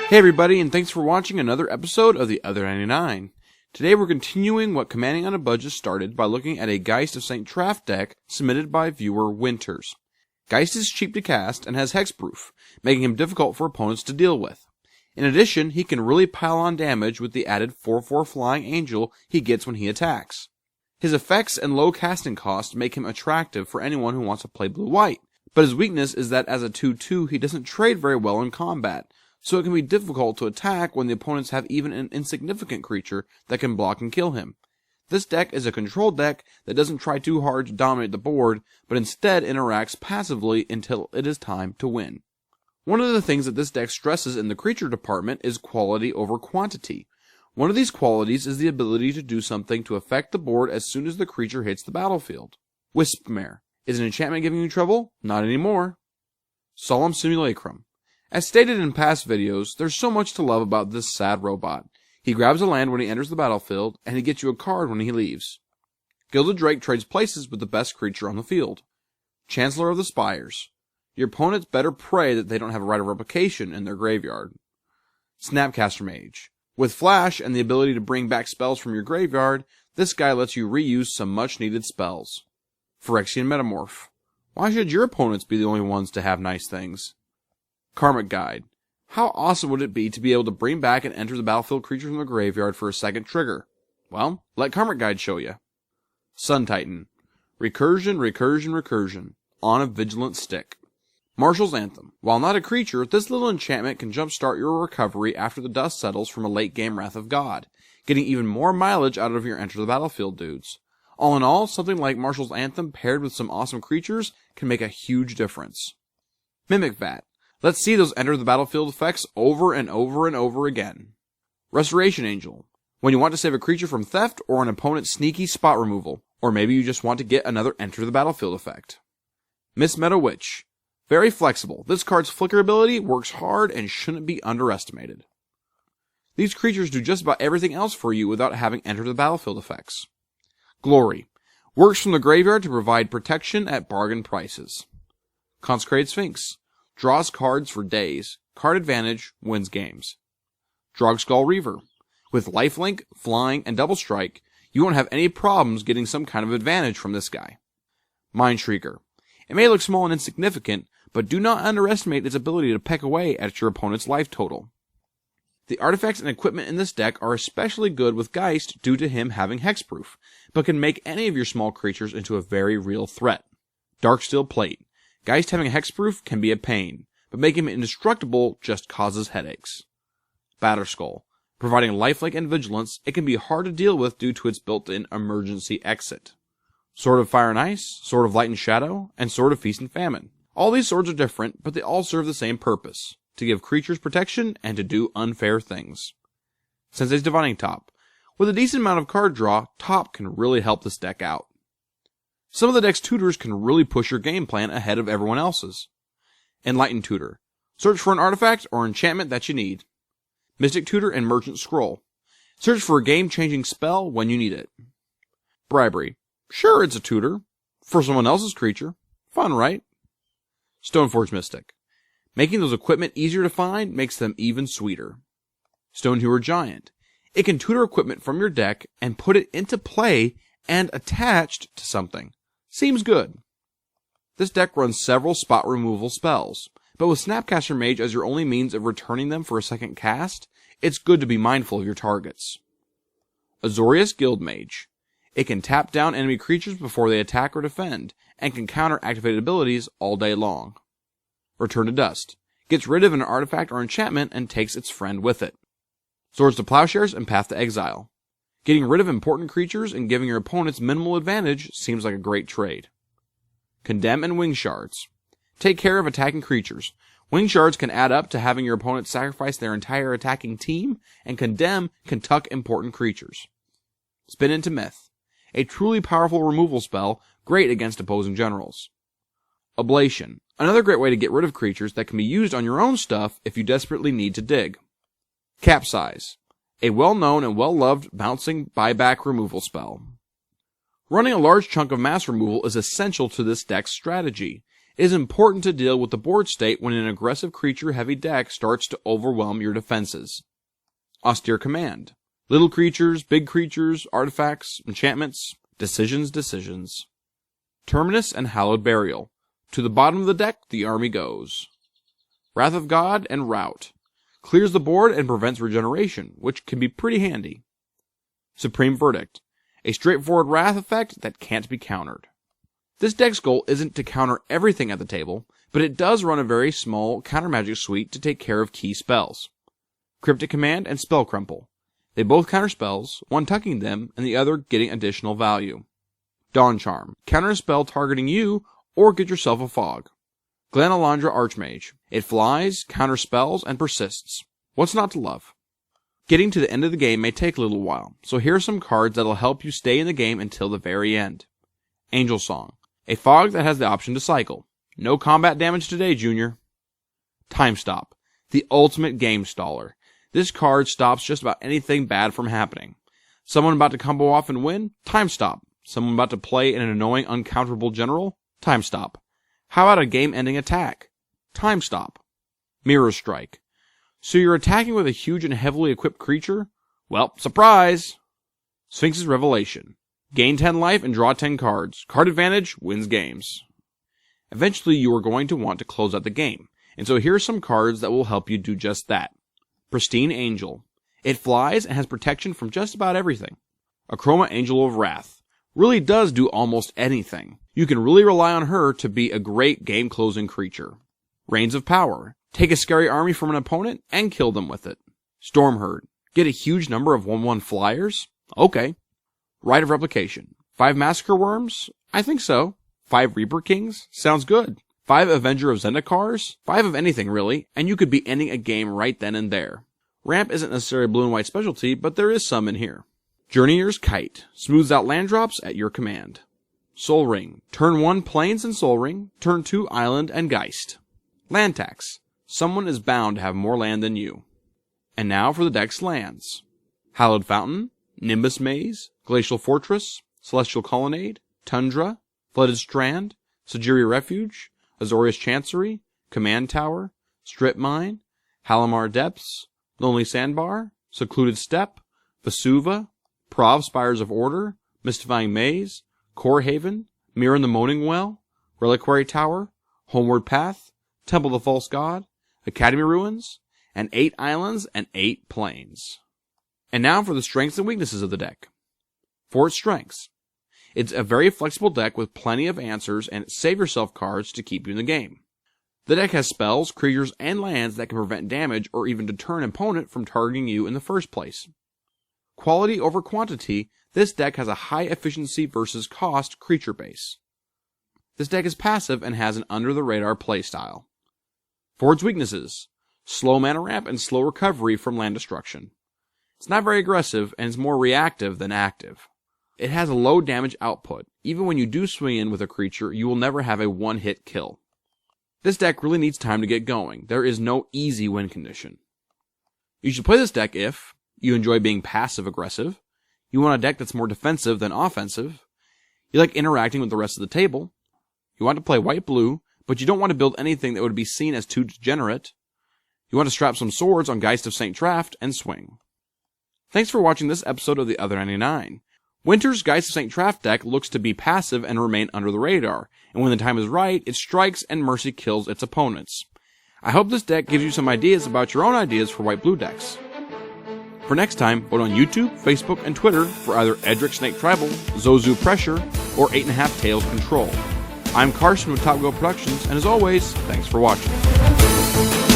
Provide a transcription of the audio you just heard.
Hey everybody, and thanks for watching another episode of The Other 99. Today we're continuing what Commanding on a Budget started by looking at a Geist of St. Traft deck submitted by viewer Winters. Geist is cheap to cast and has hexproof, making him difficult for opponents to deal with. In addition, he can really pile on damage with the added 4/4 Flying Angel he gets when he attacks. His effects and low casting cost make him attractive for anyone who wants to play blue-white, but his weakness is that as a 2/2 he doesn't trade very well in combat, so it can be difficult to attack when the opponents have even an insignificant creature that can block and kill him. This deck is a control deck that doesn't try too hard to dominate the board, but instead interacts passively until it is time to win. One of the things that this deck stresses in the creature department is quality over quantity. One of these qualities is the ability to do something to affect the board as soon as the creature hits the battlefield. Wispmare. Is an enchantment giving you trouble? Not anymore. Solemn Simulacrum. As stated in past videos, there's so much to love about this sad robot. He grabs a land when he enters the battlefield, and he gets you a card when he leaves. Gilded Drake trades places with the best creature on the field. Chancellor of the Spires. Your opponents better pray that they don't have a right of replication in their graveyard. Snapcaster Mage. With Flash and the ability to bring back spells from your graveyard, this guy lets you reuse some much needed spells. Phyrexian Metamorph. Why should your opponents be the only ones to have nice things? Karmic Guide. How awesome would it be to be able to bring back and enter the battlefield creature from the graveyard for a second trigger? Well, let Karmic Guide show you. Sun Titan. Recursion, on a vigilant stick. Marshal's Anthem. While not a creature, this little enchantment can jumpstart your recovery after the dust settles from a late game Wrath of God, getting even more mileage out of your enter the battlefield dudes. All in all, something like Marshal's Anthem paired with some awesome creatures can make a huge difference. Mimic Vat. Let's see those enter the battlefield effects over and over and over again. Restoration Angel. When you want to save a creature from theft or an opponent's sneaky spot removal, or maybe you just want to get another enter the battlefield effect. Miss Meadow Witch. Very flexible. This card's flicker ability works hard and shouldn't be underestimated. These creatures do just about everything else for you without having enter the battlefield effects. Glory. Works from the graveyard to provide protection at bargain prices. Consecrated Sphinx. Draws cards for days. Card advantage wins games. Drogskull Reaver. With lifelink, flying, and double strike, you won't have any problems getting some kind of advantage from this guy. Mind Shrieker. It may look small and insignificant, but do not underestimate its ability to peck away at your opponent's life total. The artifacts and equipment in this deck are especially good with Geist due to him having hexproof, but can make any of your small creatures into a very real threat. Darksteel Plate. Geist having hexproof can be a pain, but making him indestructible just causes headaches. Batterskull. Providing lifelink and vigilance, it can be hard to deal with due to its built-in emergency exit. Sword of Fire and Ice, Sword of Light and Shadow, and Sword of Feast and Famine. All these swords are different, but they all serve the same purpose: to give creatures protection and to do unfair things. Sensei's Divining Top. With a decent amount of card draw, Top can really help this deck out. Some of the deck's tutors can really push your game plan ahead of everyone else's. Enlightened Tutor. Search for an artifact or enchantment that you need. Mystic Tutor and Merchant Scroll. Search for a game-changing spell when you need it. Bribery. Sure, it's a tutor. For someone else's creature. Fun, right? Stoneforge Mystic. Making those equipment easier to find makes them even sweeter. Stonehewer Giant. It can tutor equipment from your deck and put it into play and attached to something. Seems good. This deck runs several spot removal spells, but with Snapcaster Mage as your only means of returning them for a second cast, it's good to be mindful of your targets. Azorius Guildmage. It can tap down enemy creatures before they attack or defend, and can counter activated abilities all day long. Return to Dust. Gets rid of an artifact or enchantment and takes its friend with it. Swords to Plowshares and Path to Exile. Getting rid of important creatures and giving your opponents minimal advantage seems like a great trade. Condemn and Wing Shards. Take care of attacking creatures. Wing Shards can add up to having your opponent sacrifice their entire attacking team, and Condemn can tuck important creatures. Spin into Myth. A truly powerful removal spell, great against opposing generals. Ablation. Another great way to get rid of creatures that can be used on your own stuff if you desperately need to dig. Capsize. A well-known and well-loved bouncing buyback removal spell. Running a large chunk of mass removal is essential to this deck's strategy. It is important to deal with the board state when an aggressive creature-heavy deck starts to overwhelm your defenses. Austere Command. Little creatures, big creatures, artifacts, enchantments, decisions. Terminus and Hallowed Burial. To the bottom of the deck, the army goes. Wrath of God and Rout. Clears the board and prevents regeneration, which can be pretty handy. Supreme Verdict. A straightforward wrath effect that can't be countered. This deck's goal isn't to counter everything at the table, but it does run a very small counter magic suite to take care of key spells. Cryptic Command and Spell Crumple. They both counter spells, one tucking them and the other getting additional value. Dawn Charm. Counter a spell targeting you, or get yourself a fog. Glanalandra Archmage. It flies, counters spells, and persists. What's not to love? Getting to the end of the game may take a little while, so here are some cards that'll help you stay in the game until the very end. Angel Song. A fog that has the option to cycle. No combat damage today, Junior. Time Stop. The ultimate game staller. This card stops just about anything bad from happening. Someone about to combo off and win? Time Stop. Someone about to play an annoying, uncounterable general? Time Stop. How about a game-ending attack? Time Stop. Mirror Strike. So you're attacking with a huge and heavily equipped creature? Well, surprise! Sphinx's Revelation. Gain 10 life and draw 10 cards. Card advantage wins games. Eventually you are going to want to close out the game, and so here are some cards that will help you do just that. Pristine Angel. It flies and has protection from just about everything. Achroma Angel of Wrath. Really does do almost anything. You can really rely on her to be a great game-closing creature. Reigns of Power. Take a scary army from an opponent and kill them with it. Stormherd. Get a huge number of 1/1 flyers? Okay. Rite of Replication. 5 Massacre Worms? I think so. 5 Reaper Kings? Sounds good. 5 Avenger of Zendikars? 5 of anything really, and you could be ending a game right then and there. Ramp isn't necessarily a blue and white specialty, but there is some in here. Journeyer's Kite. Smooths out land drops at your command. Soul Ring. Turn 1 Plains and Soul Ring. Turn 2 Island and Geist. Land Tax. Someone is bound to have more land than you. And now for the deck's lands. Hallowed Fountain. Nimbus Maze. Glacial Fortress. Celestial Colonnade. Tundra. Flooded Strand. Sajiri Refuge. Azorius Chancery. Command Tower. Strip Mine. Halimar Depths. Lonely Sandbar. Secluded Steppe. Vesuva. Prov Spires of Order. Mystifying Maze. Core Haven. Mirror in the Moaning Well. Reliquary Tower. Homeward Path. Temple of the False God. Academy Ruins. And 8 islands and 8 plains. And now for the strengths and weaknesses of the deck. For its strengths. It's a very flexible deck with plenty of answers and save yourself cards to keep you in the game. The deck has spells, creatures, and lands that can prevent damage or even deter an opponent from targeting you in the first place. Quality over quantity, this deck has a high efficiency versus cost creature base. This deck is passive and has an under-the-radar playstyle. For its weaknesses, slow mana ramp and slow recovery from land destruction. It's not very aggressive and is more reactive than active. It has a low damage output. Even when you do swing in with a creature, you will never have a one-hit kill. This deck really needs time to get going. There is no easy win condition. You should play this deck if you enjoy being passive-aggressive, you want a deck that's more defensive than offensive, you like interacting with the rest of the table, you want to play white-blue, but you don't want to build anything that would be seen as too degenerate, you want to strap some swords on Geist of St. Traft and swing. Thanks for watching this episode of The Other 99. Winter's Geist of St. Traft deck looks to be passive and remain under the radar, and when the time is right, it strikes and mercy kills its opponents. I hope this deck gives you some ideas about your own ideas for white-blue decks. For next time, vote on YouTube, Facebook, and Twitter for either Edric Snake Tribal, Zozu Pressure, or 8.5 Tails Control. I'm Carson with Top Go Productions, and as always, thanks for watching.